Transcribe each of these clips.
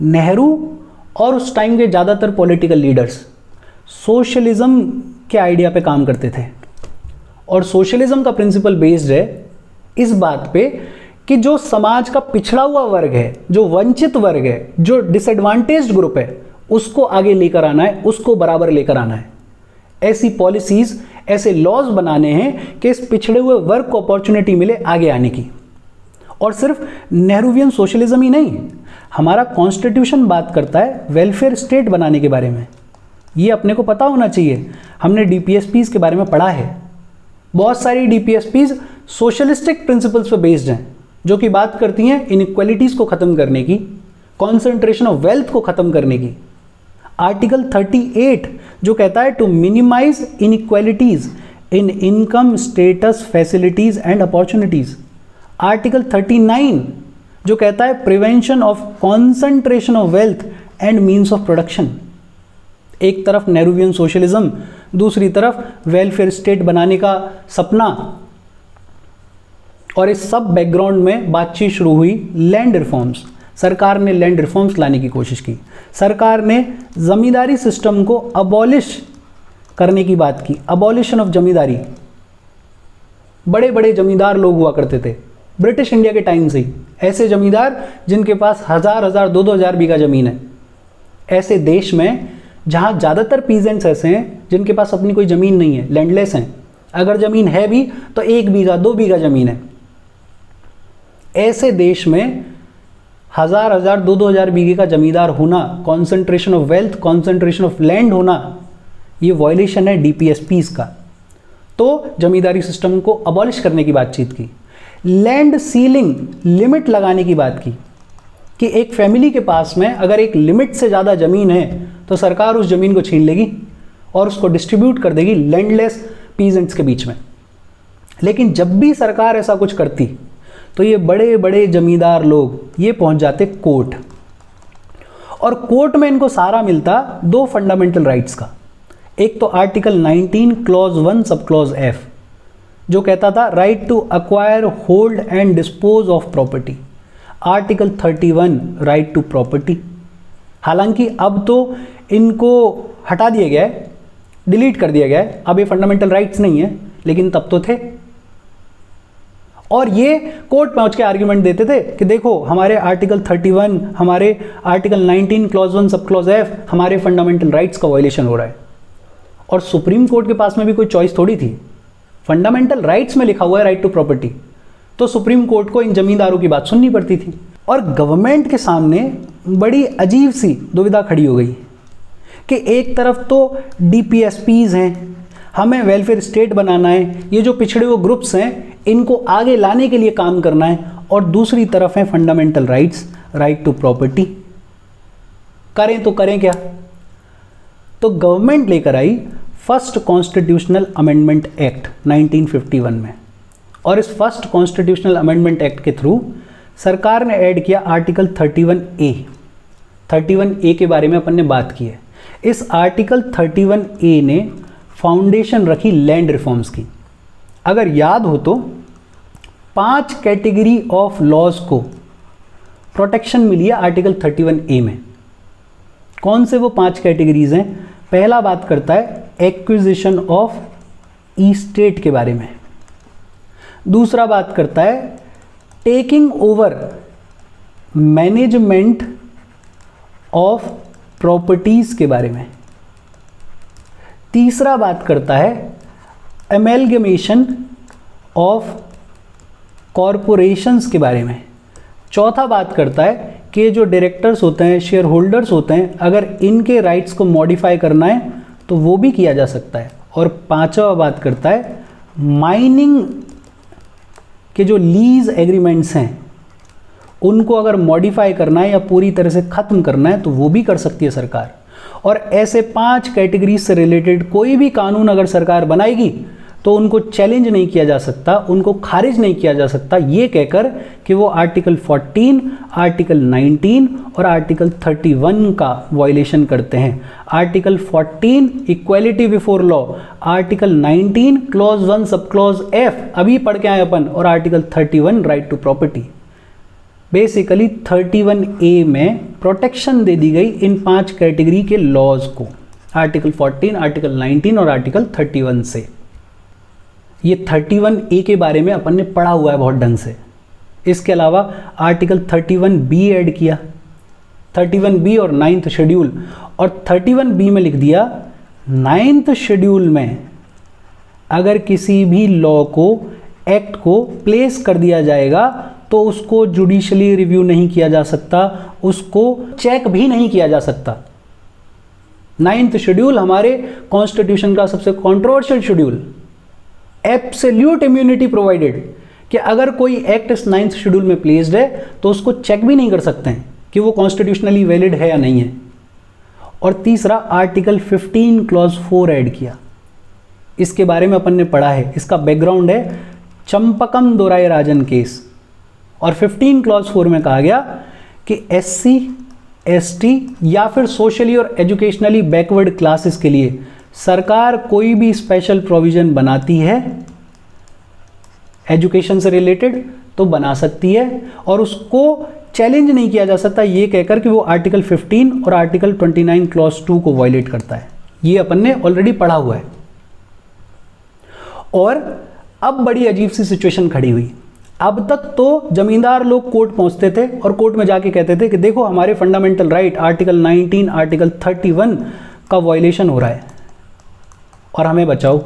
नेहरू और उस टाइम के ज़्यादातर पॉलिटिकल लीडर्स सोशलिज्म के आइडिया पे काम करते थे, और सोशलिज्म का प्रिंसिपल बेस्ड है इस बात पे कि जो समाज का पिछड़ा हुआ वर्ग है, जो वंचित वर्ग है, जो डिसएडवांटेज्ड ग्रुप है, उसको आगे लेकर आना है, उसको बराबर लेकर आना है। ऐसी पॉलिसीज, ऐसे लॉज बनाने हैं कि इस पिछड़े हुए वर्ग को अपॉर्चुनिटी मिले आगे आने की। और सिर्फ नेहरूवियन सोशलिज्म ही नहीं, हमारा कॉन्स्टिट्यूशन बात करता है वेलफेयर स्टेट बनाने के बारे में। ये अपने को पता होना चाहिए, हमने डीपीएसपीज के बारे में पढ़ा है। बहुत सारी डीपीएसपीज सोशलिस्टिक प्रिंसिपल्स पे बेस्ड हैं, जो कि बात करती हैं इनइक्वालिटीज़ को ख़त्म करने की, कॉन्सेंट्रेशन ऑफ वेल्थ को ख़त्म करने की। आर्टिकल 38 जो कहता है to minimise inequalities in income, status, facilities and opportunities. Article 39 जो कहता है prevention of concentration of wealth and means of production. एक तरफ नेहरूवियन सोशलिज्म, दूसरी तरफ वेलफेयर स्टेट बनाने का सपना। और इस सब बैकग्राउंड में बातचीत शुरू हुई लैंड रिफॉर्म्स। सरकार ने लैंड रिफॉर्म्स लाने की कोशिश की। सरकार ने जमींदारी सिस्टम को अबॉलिश करने की बात की, अबॉलिशन ऑफ जमींदारी। बड़े बड़े जमींदार लोग हुआ करते थे ब्रिटिश इंडिया के टाइम से ही, ऐसे जमींदार जिनके पास 1000 2-2 हज़ार बीघा ज़मीन है। ऐसे देश में जहाँ ज़्यादातर पीजेंट्स ऐसे हैं जिनके पास अपनी कोई ज़मीन नहीं है, लैंडलेस हैं, अगर ज़मीन है भी तो 1 बीघा 2 बीघा ज़मीन है। ऐसे देश में 1000 2-2 हज़ार बीघे का जमींदार होना, concentration of wealth, concentration of land होना, ये वायलेशन है डीपीएसपीज का। तो जमींदारी सिस्टम को अबॉलिश करने की बातचीत की। लैंड सीलिंग, लिमिट लगाने की बात की कि एक फैमिली के पास में अगर एक लिमिट से ज़्यादा ज़मीन है तो सरकार उस ज़मीन को छीन लेगी और उसको डिस्ट्रीब्यूट कर देगी लैंडलेस पीजेंट्स के बीच में। लेकिन जब भी सरकार ऐसा कुछ करती तो ये बड़े बड़े जमींदार लोग ये पहुंच जाते कोर्ट, और कोर्ट में इनको सारा मिलता 2 फंडामेंटल राइट्स का। एक तो article 19 clause 1 sub clause F जो कहता था right to acquire, hold and dispose of property. Article 31 right to property. हालांकि अब तो इनको हटा दिया गया है, डिलीट कर दिया गया है, अब ये फंडामेंटल राइट्स नहीं है, लेकिन तब तो थे। और ये कोर्ट पहुंच के आर्ग्यूमेंट देते थे कि देखो हमारे आर्टिकल 31, हमारे article 19 clause 1 sub clause F हमारे फंडामेंटल राइट्स का वायलेशन हो रहा है। और सुप्रीम कोर्ट के पास में भी कोई चॉइस थोड़ी थी, फंडामेंटल राइट्स में लिखा हुआ है राइट टू प्रॉपर्टी, तो सुप्रीम कोर्ट को इन जमींदारों की बात सुननी पड़ती थी। और गवर्नमेंट के सामने बड़ी अजीब सी दुविधा खड़ी हो गई कि एक तरफ तो डीपीएसपीज हैं, हमें वेलफेयर स्टेट बनाना है, ये जो पिछड़े हुए ग्रुप्स हैं इनको आगे लाने के लिए काम करना है, और दूसरी तरफ है fundamental rights, right to property. करें तो करें क्या? तो गवर्नमेंट लेकर आई फर्स्ट कॉन्स्टिट्यूशनल अमेंडमेंट एक्ट 1951 में, और इस फर्स्ट कॉन्स्टिट्यूशनल अमेंडमेंट एक्ट के थ्रू सरकार ने ऐड किया आर्टिकल 31A। 31A के बारे में अपन ने बात की है। इस आर्टिकल 31A ने फाउंडेशन रखी लैंड रिफॉर्म्स की। अगर याद हो तो 5 कैटेगरी ऑफ लॉज को प्रोटेक्शन मिली है आर्टिकल 31A में। कौन से वो 5 कैटेगरीज हैं? पहला बात करता है एक्विजिशन ऑफ ईस्टेट के बारे में। दूसरा बात करता है taking over management of properties के बारे में। तीसरा बात करता है एमेलगमेशन ऑफ कॉरपोरेशंस के बारे में। चौथा बात करता है कि जो डायरेक्टर्स होते हैं, शेयर होल्डर्स होते हैं, अगर इनके राइट्स को मॉडिफाई करना है तो वो भी किया जा सकता है। और पांचवा बात करता है माइनिंग के जो लीज एग्रीमेंट्स हैं उनको अगर मॉडिफाई करना है या पूरी तरह से ख़त्म करना है तो वो भी कर सकती है सरकार। और ऐसे 5 कैटेगरी से रिलेटेड कोई भी कानून अगर सरकार बनाएगी तो उनको चैलेंज नहीं किया जा सकता, उनको खारिज नहीं किया जा सकता, ये कहकर कि वो आर्टिकल 14, आर्टिकल 19 और आर्टिकल 31 का वायलेशन करते हैं। Article 14 equality before law, article 19 clause 1 sub clause F अभी पढ़ के आए अपन, और article 31 right to property. Basically 31A में प्रोटेक्शन दे दी गई इन 5 कैटेगरी के लॉज को, आर्टिकल 14, आर्टिकल 19 और आर्टिकल 31 से। ये 31A के बारे में अपन ने पढ़ा हुआ है बहुत ढंग से। इसके अलावा आर्टिकल 31B ऐड किया, 31B और 9th शेड्यूल, और 31B में लिख दिया 9th शेड्यूल में अगर किसी भी लॉ को, एक्ट को प्लेस कर दिया जाएगा तो उसको जुडिशली रिव्यू नहीं किया जा सकता, उसको चेक भी नहीं किया जा सकता। 9th शेड्यूल हमारे कॉन्स्टिट्यूशन का सबसे controversial schedule, absolute immunity provided, कि अगर कोई एक्ट इस 9th शेड्यूल में प्लेस्ड है तो उसको चेक भी नहीं कर सकते हैं कि वो कॉन्स्टिट्यूशनली वैलिड है या नहीं है। और तीसरा आर्टिकल 15 क्लॉज 4 ऐड किया। इसके बारे में अपन ने पढ़ा है, इसका बैकग्राउंड है चंपकम दोराय राजन केस। और 15 क्लॉज 4 में कहा गया कि SC, ST या फिर सोशली और एजुकेशनली बैकवर्ड क्लासेस के लिए सरकार कोई भी स्पेशल प्रोविजन बनाती है एजुकेशन से रिलेटेड तो बना सकती है, और उसको चैलेंज नहीं किया जा सकता ये कहकर कि वो आर्टिकल 15 और आर्टिकल 29 क्लॉज 2 को वायलेट करता है। ये अपन ने ऑलरेडी पढ़ा हुआ है। और अब बड़ी अजीब सी सिचुएशन खड़ी हुई। अब तक तो जमींदार लोग कोर्ट पहुंचते थे और कोर्ट में जाके कहते थे कि देखो हमारे फंडामेंटल राइट आर्टिकल 19, आर्टिकल 31 का वायलेशन हो रहा है और हमें बचाओ।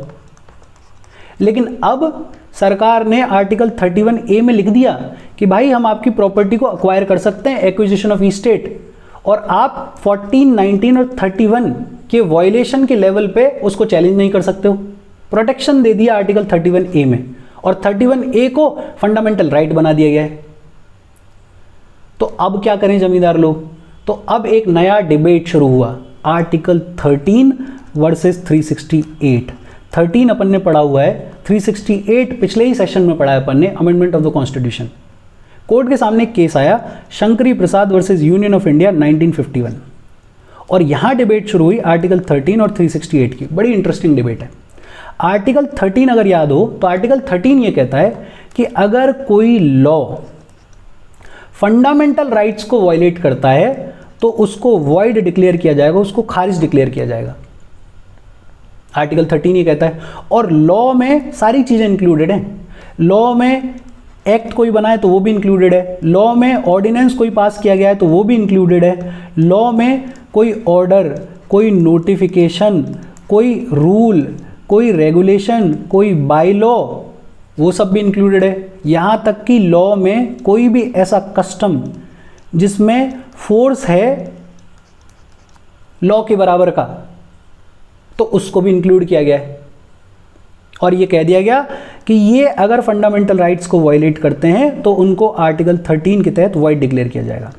लेकिन अब सरकार ने आर्टिकल 31A में लिख दिया कि भाई हम आपकी प्रॉपर्टी को अक्वायर कर सकते हैं, एक्विजिशन ऑफ एस्टेट, और आप 14, 19 और 31 के वायलेशन के लेवल पे उसको चैलेंज नहीं कर सकते हो। प्रोटेक्शन दे दिया आर्टिकल 31A में, और 31A को फंडामेंटल राइट बना दिया गया है। तो अब क्या करें जमींदार लोग? तो अब एक नया डिबेट शुरू हुआ, आर्टिकल 13 वर्सेस 368। 13 अपन ने पढ़ा हुआ है, 368 पिछले ही सेशन में पढ़ा है अपन ने, amendment of the constitution. Court के सामने एक केस आया, शंकरी प्रसाद वर्सेस यूनियन ऑफ इंडिया 1951, और यहां डिबेट शुरू हुई आर्टिकल 13 और 368 की। बड़ी इंटरेस्टिंग डिबेट है। आर्टिकल 13 अगर याद हो तो आर्टिकल 13 ये कहता है कि अगर कोई लॉ फंडामेंटल राइट्स को वायलेट करता है तो उसको वॉइड डिक्लेयर किया जाएगा, उसको खारिज डिक्लेयर किया जाएगा। आर्टिकल 13 ये कहता है। और लॉ में सारी चीजें इंक्लूडेड हैं। लॉ में एक्ट कोई बनाए तो वो भी इंक्लूडेड है, लॉ में ऑर्डिनेंस कोई पास किया गया है तो वो भी इंक्लूडेड है, लॉ में कोई ऑर्डर, कोई नोटिफिकेशन, कोई रूल, कोई रेगुलेशन, कोई बाई लॉ, वो सब भी इंक्लूडेड है। यहाँ तक कि लॉ में कोई भी ऐसा कस्टम जिसमें फोर्स है लॉ के बराबर का तो उसको भी इंक्लूड किया गया है। और ये कह दिया गया कि ये अगर फंडामेंटल राइट्स को वायलेट करते हैं तो उनको आर्टिकल 13 के तहत वाइड डिक्लेयर किया जाएगा।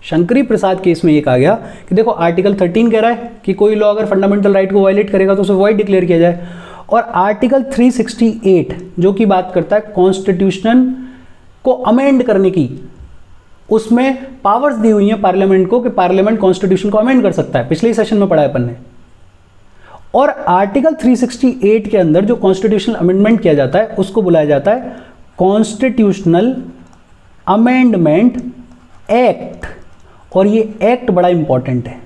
शंकरी प्रसाद केस में ये कहा गया कि देखो आर्टिकल 13 कह रहा है कि कोई लॉ अगर फंडामेंटल राइट को वायलेट करेगा तो उसे वाइड डिक्लेयर किया जाए, और आर्टिकल 368 जो कि बात करता है कॉन्स्टिट्यूशन को अमेंड करने की, उसमें पावर्स दी हुई हैं पार्लियामेंट को कि पार्लियामेंट कॉन्स्टिट्यूशन को अमेंड कर सकता है। पिछले सेशन में पढ़ा है अपन ने। और आर्टिकल 368 के अंदर जो कॉन्स्टिट्यूशनल अमेंडमेंट किया जाता है उसको बुलाया जाता है कॉन्स्टिट्यूशनल अमेंडमेंट एक्ट, और ये एक्ट बड़ा इंपॉर्टेंट है।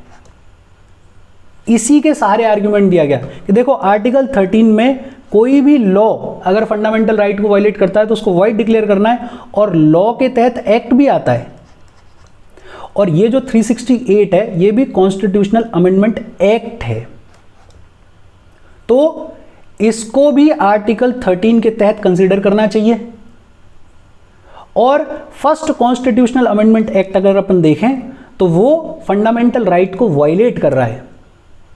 इसी के सहारे आर्ग्यूमेंट दिया गया कि देखो आर्टिकल 13 में कोई भी लॉ अगर फंडामेंटल राइट को वायलेट करता है तो उसको वाइड डिक्लेयर करना है, और लॉ के तहत एक्ट भी आता है। और ये जो 368 है ये भी कॉन्स्टिट्यूशनल अमेंडमेंट एक्ट है, तो इसको भी आर्टिकल 13 के तहत कंसीडर करना चाहिए। और फर्स्ट कॉन्स्टिट्यूशनल अमेंडमेंट एक्ट अगर अपन देखें तो वो फंडामेंटल राइट को वायलेट कर रहा है।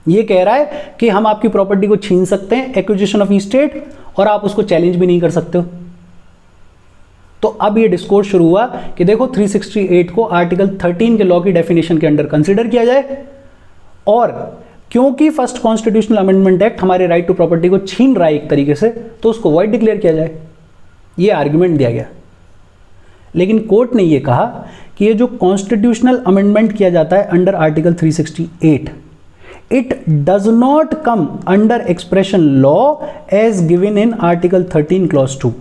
ये कह रहा है कि हम आपकी प्रॉपर्टी को छीन सकते हैं, एक्विजिशन ऑफ एस्टेट, और आप उसको चैलेंज भी नहीं कर सकते हो। तो अब ये डिस्कोर्स शुरू हुआ कि देखो 368 को आर्टिकल 13 के लॉ की डेफिनेशन के अंडर कंसीडर किया जाए, और क्योंकि फर्स्ट कॉन्स्टिट्यूशनल अमेंडमेंट एक्ट हमारे राइट टू प्रॉपर्टी को छीन रहा है एक तरीके से, तो उसको वाइड डिक्लेयर किया जाए। ये आर्ग्यूमेंट दिया गया। लेकिन कोर्ट ने ये कहा कि ये जो कॉन्स्टिट्यूशनल अमेंडमेंट किया जाता है under article 368, it does not come under expression law as given in article 13 clause 2,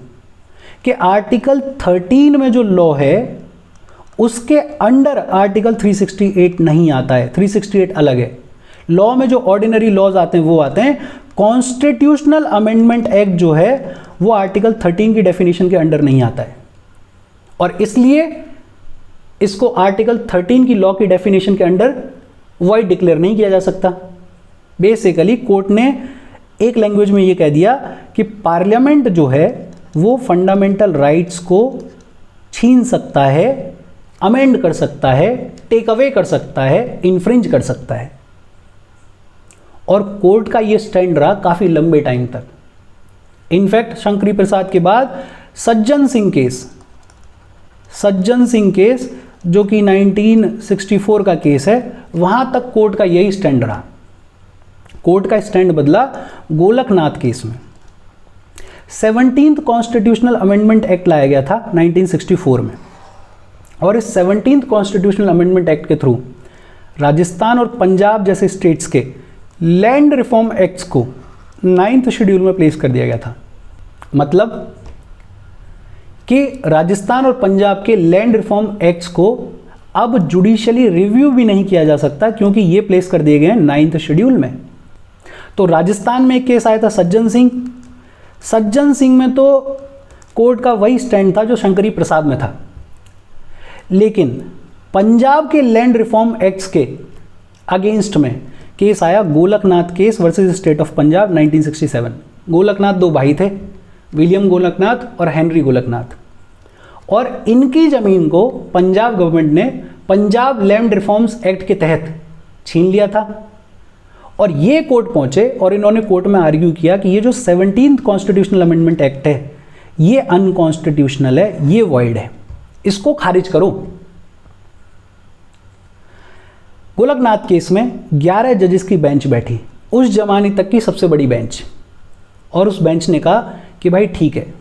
कि आर्टिकल 13 में जो लॉ है उसके अंडर आर्टिकल 368 नहीं आता है, 368 अलग है। लॉ में जो ऑर्डिनरी लॉज आते हैं वो आते हैं, कॉन्स्टिट्यूशनल अमेंडमेंट एक्ट जो है वो आर्टिकल 13 की डेफिनेशन के अंडर नहीं आता है, और इसलिए इसको आर्टिकल 13 की लॉ की डेफिनेशन के अंडर वॉइड डिक्लेयर नहीं किया जा सकता। बेसिकली कोर्ट ने एक लैंग्वेज में ये कह दिया कि पार्लियामेंट जो है वो फंडामेंटल राइट्स को छीन सकता है, अमेंड कर सकता है, टेक अवे कर सकता है, इन्फ्रिंज कर सकता है। और कोर्ट का ये स्टैंड रहा काफ़ी लंबे टाइम तक। इनफैक्ट शंकरी प्रसाद के बाद सज्जन सिंह केस जो कि 1964 का केस है, वहां तक कोर्ट का यही स्टैंड रहा। कोर्ट का स्टैंड बदला गोलकनाथ केस में। 17th कॉन्स्टिट्यूशनल अमेंडमेंट एक्ट लाया गया था 1964 में, और इस 17th कॉन्स्टिट्यूशनल अमेंडमेंट एक्ट के थ्रू राजस्थान और पंजाब जैसे स्टेट्स के लैंड रिफॉर्म एक्ट्स को 9th शेड्यूल में प्लेस कर दिया गया था। मतलब कि राजस्थान और पंजाब के लैंड रिफॉर्म एक्ट्स को अब जुडिशियली रिव्यू भी नहीं किया जा सकता, क्योंकि ये प्लेस कर दिए गए हैं 9th शेड्यूल में। तो राजस्थान में एक केस आया था सज्जन सिंह में तो कोर्ट का वही स्टैंड था जो शंकरी प्रसाद में था। लेकिन पंजाब के लैंड रिफॉर्म एक्ट्स के अगेंस्ट में केस आया Golaknath case versus state of Punjab 1967। Golaknath दो भाई थे, विलियम गोलकनाथ और हेनरी गोलकनाथ, और इनकी ज़मीन को पंजाब गवर्नमेंट ने पंजाब लैंड रिफॉर्म्स एक्ट के तहत छीन लिया था। और ये कोर्ट पहुंचे और इन्होंने कोर्ट में आर्ग्यू किया कि ये जो 17th कॉन्स्टिट्यूशनल अमेंडमेंट एक्ट है ये अनकॉन्स्टिट्यूशनल है, ये वॉइड है, इसको खारिज करो। गोलकनाथ केस में 11 जजेस की बेंच बैठी, उस जमाने तक की सबसे बड़ी बेंच, और उस बेंच ने कहा कि भाई ठीक है,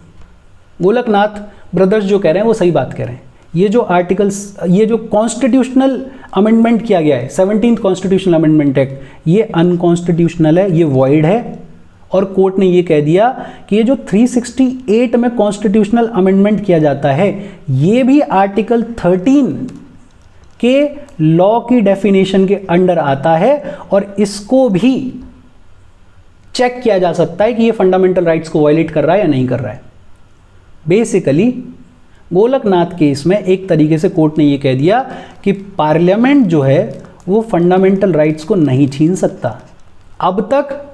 गोलकनाथ ब्रदर्स जो कह रहे हैं वो सही बात कह रहे हैं। ये जो आर्टिकल्स, ये जो कॉन्स्टिट्यूशनल अमेंडमेंट किया गया है 17th कॉन्स्टिट्यूशनल अमेंडमेंट एक्ट, ये अनकॉन्स्टिट्यूशनल है, ये वॉइड है। और कोर्ट ने ये कह दिया कि ये जो 368 में कॉन्स्टिट्यूशनल अमेंडमेंट किया जाता है ये भी आर्टिकल 13 के लॉ की डेफिनेशन के अंडर आता है, और इसको भी चेक किया जा सकता है कि ये फंडामेंटल राइट्स को वायलेट कर रहा है या नहीं कर रहा है। बेसिकली गोलकनाथ केस में एक तरीके से कोर्ट ने ये कह दिया कि पार्लियामेंट जो है वो फंडामेंटल राइट्स को नहीं छीन सकता। अब तक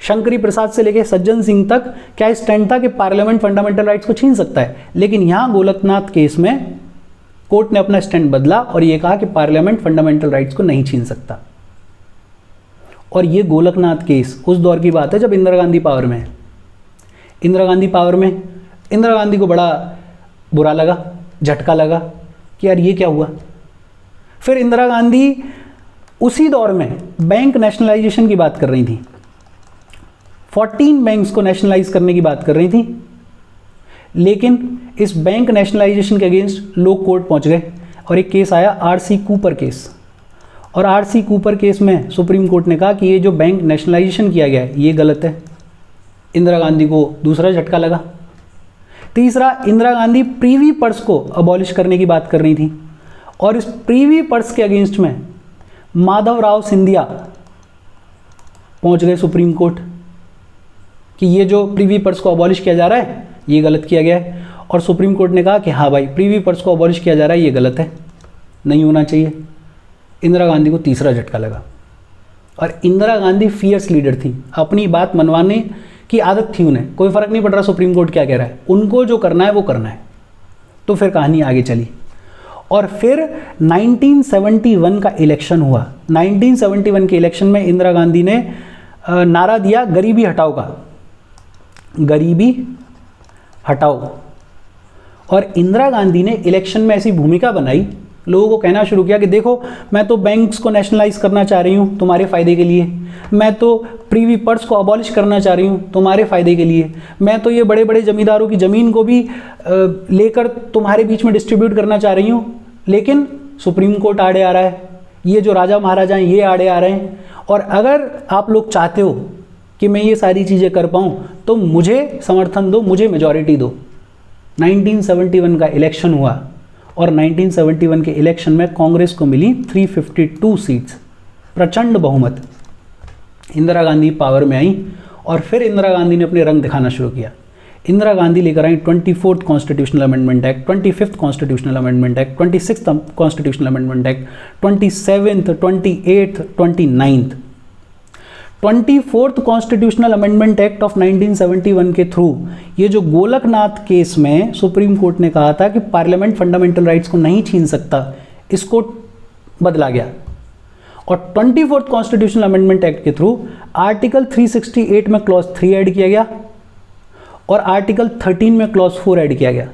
शंकरी प्रसाद से लेकर सज्जन सिंह तक क्या स्टैंड था कि पार्लियामेंट फंडामेंटल राइट्स को छीन सकता है, लेकिन यहां गोलकनाथ केस में कोर्ट ने अपना स्टैंड बदला और यह कहा कि पार्लियामेंट फंडामेंटल राइट्स को नहीं छीन सकता। और ये गोलकनाथ केस उस दौर की बात है जब इंदिरा गांधी पावर में है। इंदिरा गांधी को बड़ा बुरा लगा, झटका लगा कि यार ये क्या हुआ। फिर इंदिरा गांधी उसी दौर में बैंक नेशनलाइजेशन की बात कर रही थी, 14 बैंक्स को नेशनलाइज करने की बात कर रही थी, लेकिन इस बैंक नेशनलाइजेशन के अगेंस्ट लोग कोर्ट पहुंच गए और एक केस आया आरसी कूपर केस। और आरसी कूपर केस में सुप्रीम कोर्ट ने कहा कि ये जो बैंक नेशनलाइजेशन किया गया है ये गलत है। इंदिरा गांधी को दूसरा झटका लगा। तीसरा, इंदिरा गांधी प्रीवी पर्स को अबॉलिश करने की बात कर रही थी, और इस प्रीवी पर्स के अगेंस्ट में माधवराव सिंधिया पहुंच गए सुप्रीम कोर्ट कि ये जो प्रीवी पर्स को अबॉलिश किया जा रहा है ये गलत किया गया है। और सुप्रीम कोर्ट ने कहा कि हाँ भाई, प्रीवी पर्स को अबॉलिश किया जा रहा है ये गलत है, नहीं होना चाहिए। इंदिरा गांधी को तीसरा झटका लगा। और इंदिरा गांधी फियर्स लीडर थी, अपनी बात मनवाने की आदत थी उन्हें, कोई फर्क नहीं पड़ रहा सुप्रीम कोर्ट क्या कह रहा है, उनको जो करना है वो करना है। तो फिर कहानी आगे चली और फिर 1971 का इलेक्शन हुआ। 1971 के इलेक्शन में इंदिरा गांधी ने नारा दिया गरीबी हटाओ का, गरीबी हटाओ। और इंदिरा गांधी ने इलेक्शन में ऐसी भूमिका बनाई, लोगों को कहना शुरू किया कि देखो मैं तो बैंक्स को नेशनलाइज करना चाह रही हूँ तुम्हारे फ़ायदे के लिए, मैं तो प्रीवी पर्स को अबॉलिश करना चाह रही हूँ तुम्हारे फ़ायदे के लिए, मैं तो ये बड़े बड़े जमींदारों की ज़मीन को भी लेकर तुम्हारे बीच में डिस्ट्रीब्यूट करना चाह रही हूँ। लेकिन सुप्रीम कोर्ट आड़े आ रहा है, ये जो राजा महाराजा हैं ये आड़े आ रहे हैं, और अगर आप लोग चाहते हो कि मैं ये सारी चीज़ें कर पाऊँ तो मुझे समर्थन दो, मुझे मेजॉरिटी दो। 1971 का इलेक्शन हुआ और 1971 के इलेक्शन में कांग्रेस को मिली 352 सीट्स, प्रचंड बहुमत। इंदिरा गांधी पावर में आई और फिर इंदिरा गांधी ने अपने रंग दिखाना शुरू किया। इंदिरा गांधी लेकर आई 24th constitutional amendment act, 25th constitutional amendment act, 26th constitutional amendment act, 27th, 28th, 29th। 24th constitutional amendment act of 1971 के थ्रू ये जो गोलकनाथ केस में सुप्रीम कोर्ट ने कहा था कि पार्लियामेंट फंडामेंटल राइट्स को नहीं छीन सकता, इसको बदला गया। और 24th कॉन्स्टिट्यूशनल अमेंडमेंट एक्ट के थ्रू आर्टिकल 368 में क्लॉज 3 ऐड किया गया और आर्टिकल 13 में क्लॉज 4 ऐड किया गया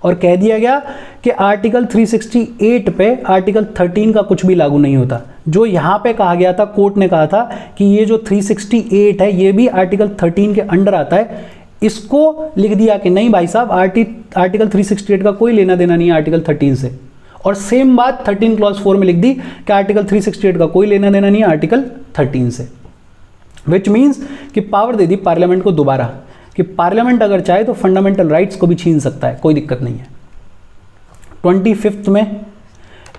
और कह दिया गया कि आर्टिकल 368 पे आर्टिकल 13 का कुछ भी लागू नहीं होता। जो यहाँ पे कहा गया था, कोर्ट ने कहा था कि ये जो 368 है ये भी आर्टिकल 13 के अंडर आता है, इसको लिख दिया कि नहीं भाई साहब, आर्टिकल 368 का कोई लेना देना नहीं है आर्टिकल 13 से। और सेम बात 13 क्लॉज 4 में लिख दी कि आर्टिकल 368 का कोई लेना देना नहीं है आर्टिकल 13 से। विच मीन्स कि पावर दे दी पार्लियामेंट को दोबारा कि पार्लियामेंट अगर चाहे तो फंडामेंटल राइट्स को भी छीन सकता है, कोई दिक्कत नहीं है। 25th में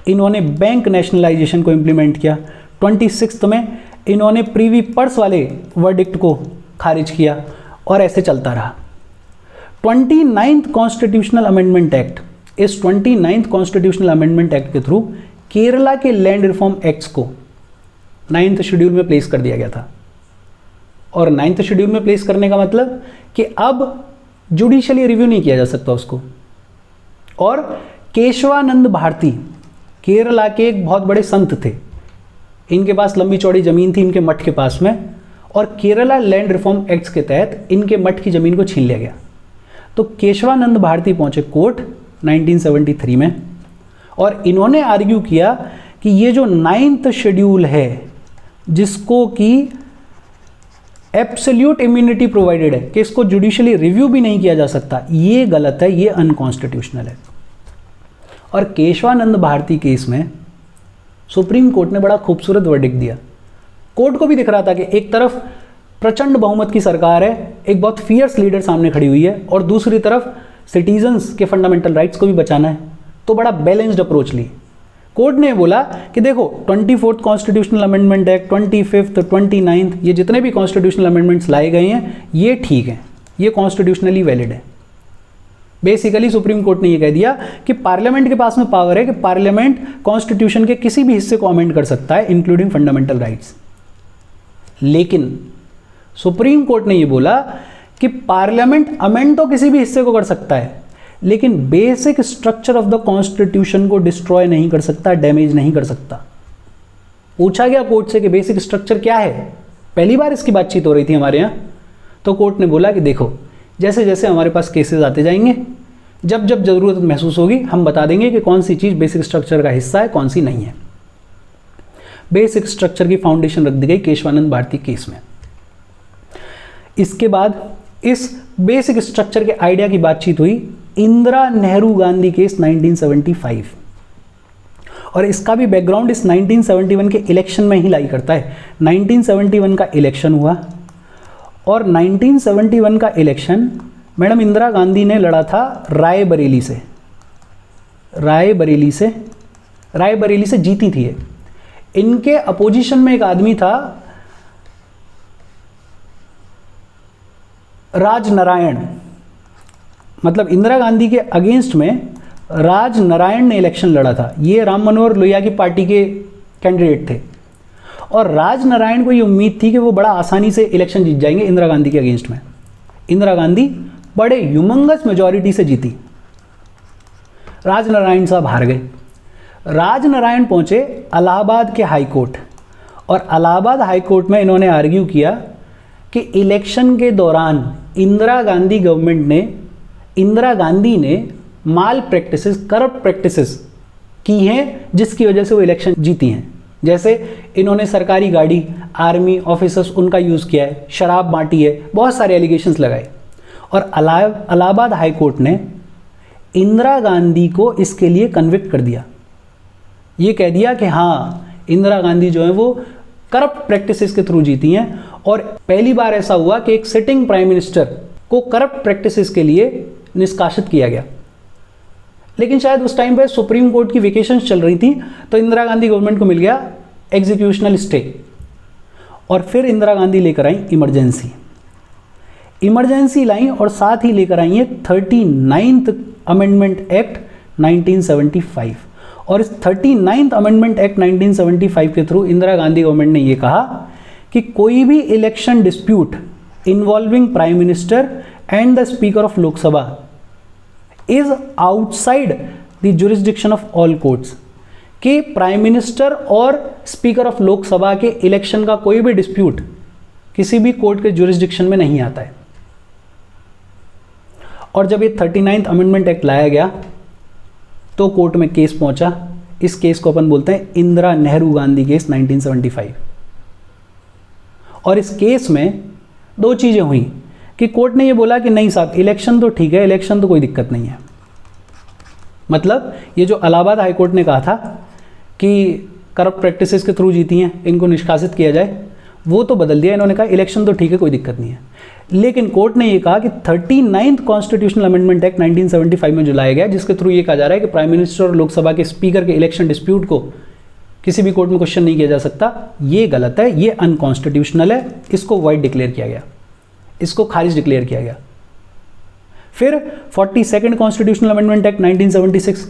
इन्होंने बैंक नेशनलाइजेशन को इंप्लीमेंट किया। 26th में इन्होंने प्रीवी पर्स वाले वर्डिक्ट को खारिज किया और ऐसे चलता रहा। 29th कॉन्स्टिट्यूशनल अमेंडमेंट एक्ट, इस 29th कॉन्स्टिट्यूशनल अमेंडमेंट एक्ट के थ्रू केरला के लैंड रिफॉर्म एक्ट्स को 9th शेड्यूल में प्लेस कर दिया गया था। और 9th शेड्यूल में प्लेस करने का मतलब कि अब जुडिशियली रिव्यू नहीं किया जा सकता उसको। और केशवानंद भारती केरला के एक बहुत बड़े संत थे, इनके पास लंबी चौड़ी ज़मीन थी इनके मठ के पास में, और केरला लैंड रिफॉर्म एक्ट्स के तहत इनके मठ की ज़मीन को छीन लिया गया। तो केशवानंद भारती पहुंचे कोर्ट 1973 में और इन्होंने आर्ग्यू किया कि ये जो 9th शेड्यूल है जिसको कि एब्सोल्यूट इम्यूनिटी प्रोवाइडेड है कि इसको जुडिशियली रिव्यू भी नहीं किया जा सकता, ये गलत है, ये अनकॉन्स्टिट्यूशनल है। और केशवानंद भारती केस में सुप्रीम कोर्ट ने बड़ा खूबसूरत वर्डिक्ट दिया। कोर्ट को भी दिख रहा था कि एक तरफ प्रचंड बहुमत की सरकार है, एक बहुत फियर्स लीडर सामने खड़ी हुई है, और दूसरी तरफ सिटीजन्स के फंडामेंटल राइट्स को भी बचाना है, तो बड़ा बैलेंस्ड अप्रोच ली। कोर्ट ने बोला कि देखो 24th constitutional amendment act, 25th, 29th, ये जितने भी कॉन्स्टिट्यूशनल अमेंडमेंट्स लाए गए हैं ये ठीक हैं, ये कॉन्स्टिट्यूशनली वैलिड है। बेसिकली सुप्रीम कोर्ट ने ये कह दिया कि पार्लियामेंट के पास में पावर है कि पार्लियामेंट कॉन्स्टिट्यूशन के किसी भी हिस्से को अमेंड कर सकता है इंक्लूडिंग फंडामेंटल राइट्स। लेकिन सुप्रीम कोर्ट ने ये बोला कि पार्लियामेंट अमेंड तो किसी भी हिस्से को कर सकता है, लेकिन basic structure of the constitution को डिस्ट्रॉय नहीं कर सकता, डैमेज नहीं कर सकता। पूछा गया कोर्ट से कि बेसिक स्ट्रक्चर क्या है, पहली बार इसकी बातचीत हो रही थी हमारे यहाँ, तो कोर्ट ने बोला कि देखो जैसे जैसे हमारे पास केसेस आते जाएंगे, जब जब ज़रूरत महसूस होगी हम बता देंगे कि कौन सी चीज़ बेसिक स्ट्रक्चर का हिस्सा है, कौन सी नहीं है। बेसिक स्ट्रक्चर की फाउंडेशन रख दी गई केशवानंद भारती केस में। इसके बाद इस बेसिक स्ट्रक्चर के आइडिया की बातचीत हुई इंदिरा नेहरू गांधी केस 1975, और इसका भी बैकग्राउंड इस 1971 के इलेक्शन में ही लाई करता है। 1971 का इलेक्शन हुआ और 1971 का इलेक्शन मैडम इंदिरा गांधी ने लड़ा था रायबरेली से, रायबरेली से जीती थी ये। इनके अपोजिशन में एक आदमी था राजनारायण, मतलब इंदिरा गांधी के अगेंस्ट में राजनारायण ने इलेक्शन लड़ा था। ये राम मनोहर लोहिया की पार्टी के कैंडिडेट थे और राजनारायण को ये उम्मीद थी कि वो बड़ा आसानी से इलेक्शन जीत जाएंगे इंदिरा गांधी के अगेंस्ट में। इंदिरा गांधी बड़े ह्यूमंगस मेजॉरिटी से जीती, राजनारायण साहब हार गए। राजनारायण पहुंचे इलाहाबाद के हाई कोर्ट और इलाहाबाद हाई कोर्ट में इन्होंने आर्ग्यू किया कि इलेक्शन के दौरान इंदिरा गांधी ने माल प्रैक्टिसेस, करप्ट प्रैक्टिसेस की हैं जिसकी वजह से वो इलेक्शन जीती हैं। जैसे इन्होंने सरकारी गाड़ी, आर्मी ऑफिसर्स उनका यूज़ किया है, शराब बांटी है, बहुत सारे एलिगेशंस लगाए। और इलाहाबाद हाई कोर्ट ने इंदिरा गांधी को इसके लिए कन्विक्ट कर दिया। ये कह दिया कि हाँ इंदिरा गांधी जो है वो करप्ट प्रैक्टिसेस के थ्रू जीती हैं। और पहली बार ऐसा हुआ कि एक सिटिंग प्राइम मिनिस्टर को करप्ट प्रैक्टिसेस के लिए निष्कासित किया गया। लेकिन शायद उस टाइम पे सुप्रीम कोर्ट की वेकेशंस चल रही थी, तो इंदिरा गांधी गवर्नमेंट को मिल गया एग्जीक्यूशनल स्टे, और फिर इंदिरा गांधी लेकर आई इमरजेंसी लाई, और साथ ही लेकर आई है 39th अमेंडमेंट एक्ट 1975। और इस 39th अमेंडमेंट एक्ट 1975 के थ्रू इंदिरा गांधी गवर्नमेंट ने यह कहा कि कोई भी election dispute involving prime minister and the speaker of Lok Sabha is outside the jurisdiction of all courts, कि प्राइम मिनिस्टर और स्पीकर ऑफ लोकसभा के इलेक्शन का कोई भी डिस्प्यूट किसी भी कोर्ट के जुरिस्डिक्शन में नहीं आता है। और जब ये 39th अमेंडमेंट एक्ट लाया गया तो कोर्ट में केस पहुंचा। इस केस को अपन बोलते हैं इंदिरा नेहरू गांधी केस 1975। और इस केस में दो चीजें हुई कि कोर्ट ने ये बोला कि नहीं साहब, इलेक्शन तो ठीक है, इलेक्शन तो कोई दिक्कत नहीं है। मतलब ये जो इलाहाबाद हाई कोर्ट ने कहा था कि करप्ट प्रैक्टिसेस के थ्रू जीती हैं, इनको निष्कासित किया जाए, वो तो बदल दिया। इन्होंने कहा इलेक्शन तो ठीक है, कोई दिक्कत नहीं है। लेकिन कोर्ट ने ये कहा कि 39th कॉन्स्टिट्यूशनल अमेंडमेंट एक्ट 1975 में जो लाया गया, जिसके थ्रू ये कहा जा रहा है कि प्राइम मिनिस्टर और लोकसभा के स्पीकर के इलेक्शन डिस्प्यूट को किसी भी कोर्ट में क्वेश्चन नहीं किया जा सकता, ये गलत है, ये अनकॉन्स्टिट्यूशनल है। इसको वाइड डिक्लेयर किया गया, इसको खारिज डिक्लेयर किया गया। फिर 42nd constitutional amendment act 1976,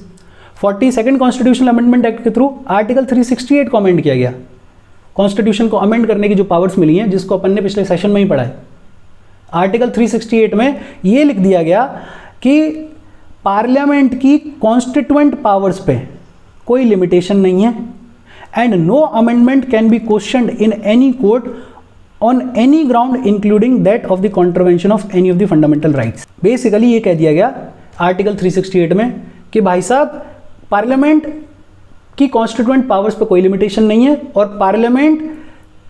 42nd constitutional amendment act के थ्रू आर्टिकल 368 को अमेंड किया गया। कॉन्स्टिट्यूशन को अमेंड करने की जो पावर्स मिली हैं, जिसको अपन ने पिछले सेशन में ही पढ़ा है, आर्टिकल 368 में ये लिख दिया गया कि पार्लियामेंट की कॉन्स्टिट्यूएंट पावर्स पे कोई लिमिटेशन नहीं है, and no amendment can be questioned in any court on any ground including that of the contravention of any of the fundamental rights. Basically ये कह दिया गया आर्टिकल 368 में कि भाई साहब, पार्लियामेंट की कॉन्स्टिट्यूएंट पावर्स पे कोई लिमिटेशन नहीं है, और पार्लियामेंट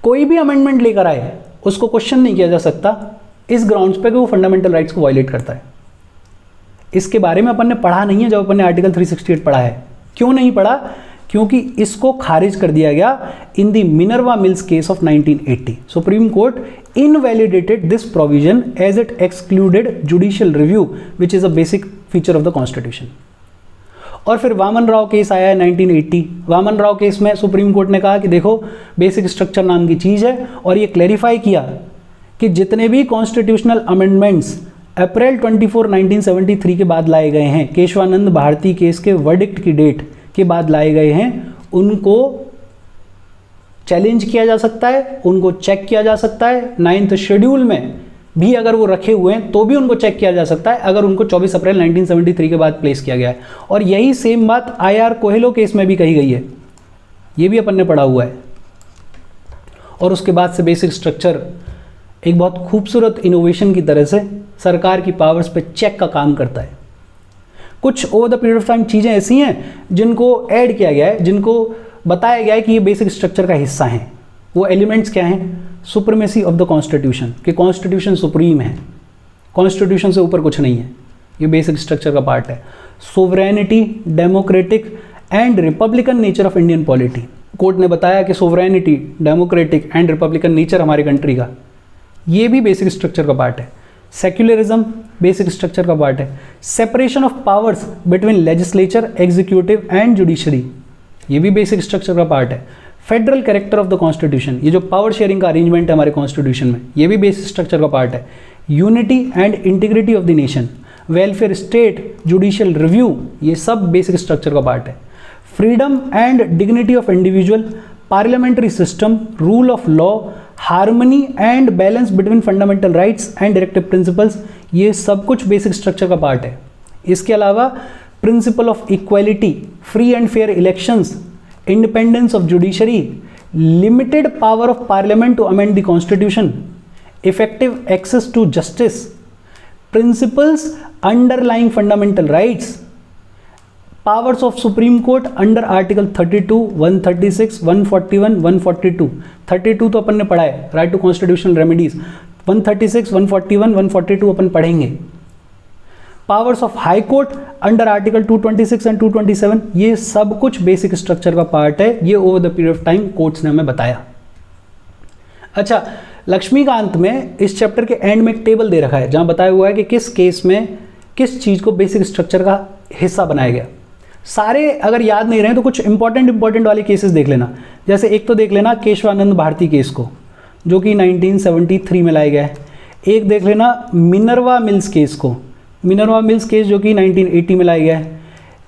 कोई भी अमेंडमेंट लेकर आए उसको क्वेश्चन नहीं किया जा सकता इस ग्राउंड्स पे कि वो फंडामेंटल राइट्स को वायलेट करता है। इसके बारे में अपन ने पढ़ा नहीं है जब अपन ने आर्टिकल 368 पढ़ा है। क्यों नहीं पढ़ा? क्योंकि इसको खारिज कर दिया गया in the Minerva Mills case of 1980। Supreme Court invalidated this provision as it excluded judicial review which is a basic feature of the constitution. और फिर वामन राव केस आया है 1980। वामन राव केस में सुप्रीम कोर्ट ने कहा कि देखो, बेसिक स्ट्रक्चर नाम की चीज़ है, और ये क्लैरिफाई किया कि जितने भी कॉन्स्टिट्यूशनल अमेंडमेंट्स अप्रैल 24, 1973 के बाद लाए गए हैं, केशवानंद भारती केस के वर्डिक्ट की डेट के बाद लाए गए हैं, उनको चैलेंज किया जा सकता है, उनको चेक किया जा सकता है। 9th शेड्यूल में भी अगर वो रखे हुए हैं तो भी उनको चेक किया जा सकता है, अगर उनको 24 अप्रैल 1973 के बाद प्लेस किया गया है। और यही सेम बात IR कोहेलो केस में भी कही गई है, ये भी अपन ने पढ़ा हुआ है। और उसके बाद से बेसिक स्ट्रक्चर एक बहुत खूबसूरत इनोवेशन की तरह से सरकार की पावर्स पे चेक का काम करता है। कुछ over the period of time चीज़ें ऐसी हैं जिनको ऐड किया गया है, जिनको बताया गया है कि ये बेसिक स्ट्रक्चर का हिस्सा हैं। वो एलिमेंट्स क्या हैं? सुप्रीमेसी ऑफ द कॉन्स्टिट्यूशन, कि कॉन्स्टिट्यूशन सुप्रीम है, कॉन्स्टिट्यूशन से ऊपर कुछ नहीं है, ये बेसिक स्ट्रक्चर का पार्ट है। Sovereignty, democratic and Republican nature of Indian polity. Court ने बताया कि sovereignty, democratic and Republican nature हमारे कंट्री का, ये भी बेसिक स्ट्रक्चर का पार्ट है। सेक्युलरिज्म बेसिक स्ट्रक्चर का पार्ट है। Separation of powers between legislature, executive and judiciary, ये भी बेसिक स्ट्रक्चर का पार्ट है। Federal character of the constitution, ये जो पावर शेयरिंग का अरेंजमेंट है हमारे कॉन्स्टिट्यूशन में, ये भी बेसिक स्ट्रक्चर का पार्ट है। Unity and integrity of the nation, welfare state, judicial review, ये सब बेसिक स्ट्रक्चर का पार्ट है। Freedom and dignity of individual, parliamentary system, rule of law, harmony and balance between fundamental rights and directive principles, ये सब कुछ basic structure का part है। इसके अलावा principle of equality, free and fair elections, independence of judiciary, limited power of parliament to amend the constitution, effective access to justice, principles underlying fundamental rights, powers of Supreme Court under Article 32, 136, 141, 142. 32 तो अपन ने पढ़ा है, right to constitutional remedies. 136, 141, 142 अपन पढ़ेंगे। Powers of high court under article 226 and 227, ये सब कुछ basic structure का part है। ये over the period of time courts ने हमें बताया। अच्छा, लक्ष्मीकांत में इस चैप्टर के एंड में एक टेबल दे रखा है जहां बताया हुआ है कि किस केस में किस चीज़ को बेसिक स्ट्रक्चर का हिस्सा बनाया गया। सारे अगर याद नहीं रहे तो कुछ इंपॉर्टेंट वाले केसेस देख लेना। जैसे एक तो देख लेना केशवानंद भारती केस को, जो कि 1973 में लाया गया है। एक देख लेना मिनर्वा मिल्स केस को, मिनर्वा मिल्स केस जो कि 1980 में लाया गया है।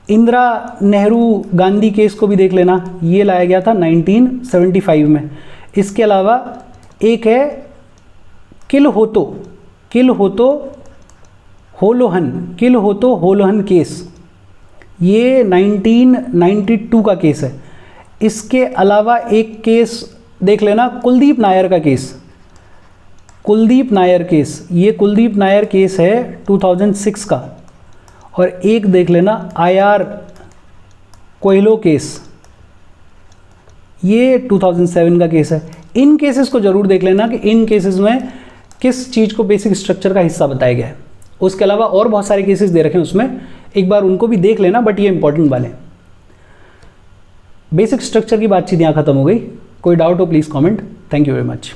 इंदिरा नेहरू गांधी केस को भी देख लेना, ये लाया गया था 1975 में। इसके अलावा एक है किल होतो होलोहन केस, ये 1992 का केस है। इसके अलावा एक केस देख लेना कुलदीप नायर का केस, ये कुलदीप नायर केस है 2006 का। और एक देख लेना IR कोयलो केस, ये 2007 का केस है। इन केसेस को जरूर देख लेना कि इन केसेस में किस चीज़ को बेसिक स्ट्रक्चर का हिस्सा बताया गया है। उसके अलावा और बहुत सारे केसेस दे रखे हैं उसमें, एक बार उनको भी देख लेना, बट ये इंपॉर्टेंट वाले। बेसिक स्ट्रक्चर की बातचीत यहाँ खत्म हो गई। कोई डाउट हो please comment. Thank you very much.